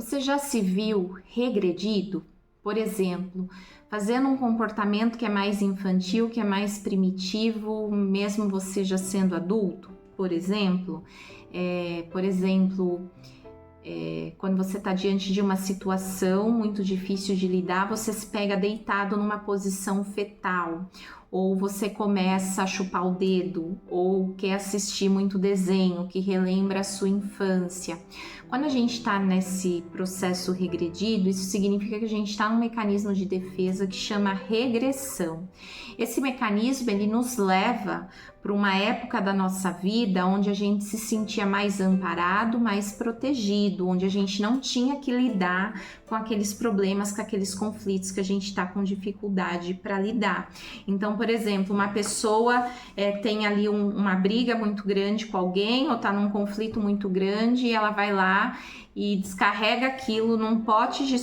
Você já se viu regredido? Por exemplo, fazendo um comportamento que é mais infantil, que é mais primitivo, mesmo você já sendo adulto? Por exemplo, quando você está diante de uma situação muito difícil de lidar, você se pega deitado numa posição fetal, ou você começa a chupar o dedo, ou quer assistir muito desenho que relembra a sua infância. Quando a gente está nesse processo regredido, isso significa que a gente está num mecanismo de defesa que chama regressão. Esse mecanismo ele nos leva para uma época da nossa vida onde a gente se sentia mais amparado, mais protegido, onde a gente não tinha que lidar com aqueles problemas, com aqueles conflitos que a gente está com dificuldade para lidar. Então, por exemplo, uma pessoa tem ali uma briga muito grande com alguém ou está num conflito muito grande e ela vai lá e descarrega aquilo num pote de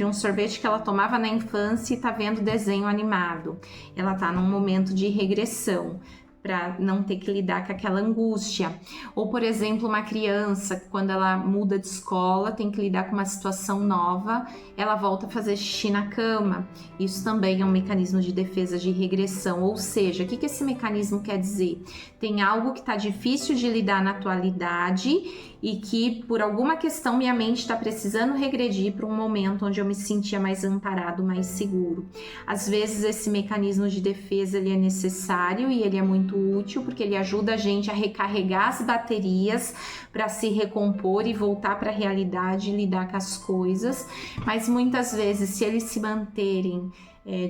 um sorvete que ela tomava na infância e tá vendo desenho animado. Ela tá num momento de regressão, para não ter que lidar com aquela angústia. Ou, por exemplo, uma criança, quando ela muda de escola, tem que lidar com uma situação nova, ela volta a fazer xixi na cama. Isso também é um mecanismo de defesa de regressão. Ou seja, o que esse mecanismo quer dizer? Tem algo que está difícil de lidar na atualidade e que, por alguma questão, minha mente está precisando regredir para um momento onde eu me sentia mais amparado, mais seguro. Às vezes, esse mecanismo de defesa ele é necessário e ele é muito útil, porque ele ajuda a gente a recarregar as baterias para se recompor e voltar para a realidade e lidar com as coisas, mas muitas vezes, se eles se manterem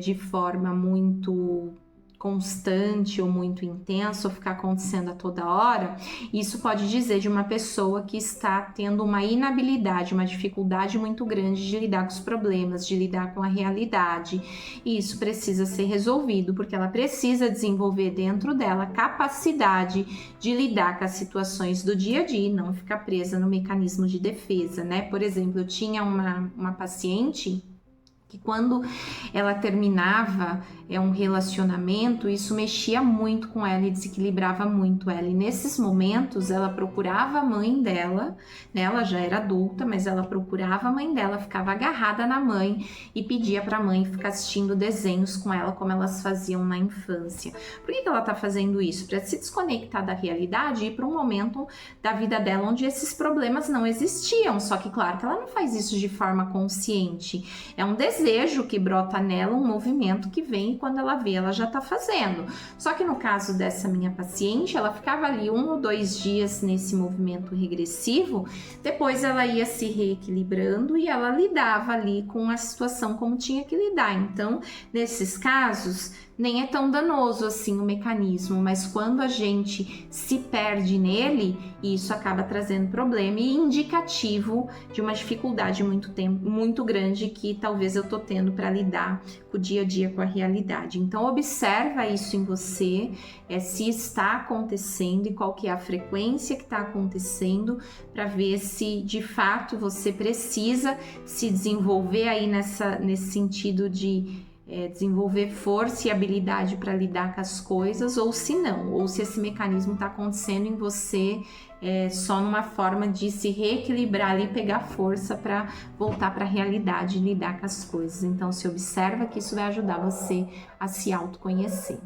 de forma muito constante ou muito intenso, ou ficar acontecendo a toda hora, isso pode dizer de uma pessoa que está tendo uma inabilidade, uma dificuldade muito grande de lidar com os problemas, de lidar com a realidade, e isso precisa ser resolvido, porque ela precisa desenvolver dentro dela a capacidade de lidar com as situações do dia a dia e não ficar presa no mecanismo de defesa, né? Por exemplo, eu tinha uma paciente que quando ela terminava um relacionamento, isso mexia muito com ela e desequilibrava muito ela. E nesses momentos, ela procurava a mãe dela, né? Ela já era adulta, mas ela procurava a mãe dela, ficava agarrada na mãe e pedia para a mãe ficar assistindo desenhos com ela, como elas faziam na infância. Por que ela está fazendo isso? Para se desconectar da realidade e ir para um momento da vida dela onde esses problemas não existiam. Só que, claro, que ela não faz isso de forma consciente. É um desejo que brota nela, um movimento que vem e quando ela vê, ela já está fazendo. Só que no caso dessa minha paciente, ela ficava ali 1 ou 2 dias nesse movimento regressivo, depois ela ia se reequilibrando e ela lidava ali com a situação como tinha que lidar. Então, nesses casos, nem é tão danoso assim o mecanismo, mas quando a gente se perde nele, isso acaba trazendo problema e indicativo de uma dificuldade muito grande que talvez eu tô tendo para lidar com o dia a dia, com a realidade. Então observa isso em você, se está acontecendo e qual que é a frequência que está acontecendo, para ver se de fato você precisa se desenvolver aí nesse sentido de desenvolver força e habilidade para lidar com as coisas, ou se não, ou se esse mecanismo está acontecendo em você só numa forma de se reequilibrar ali, pegar força para voltar para a realidade e lidar com as coisas. Então se observa que isso vai ajudar você a se autoconhecer.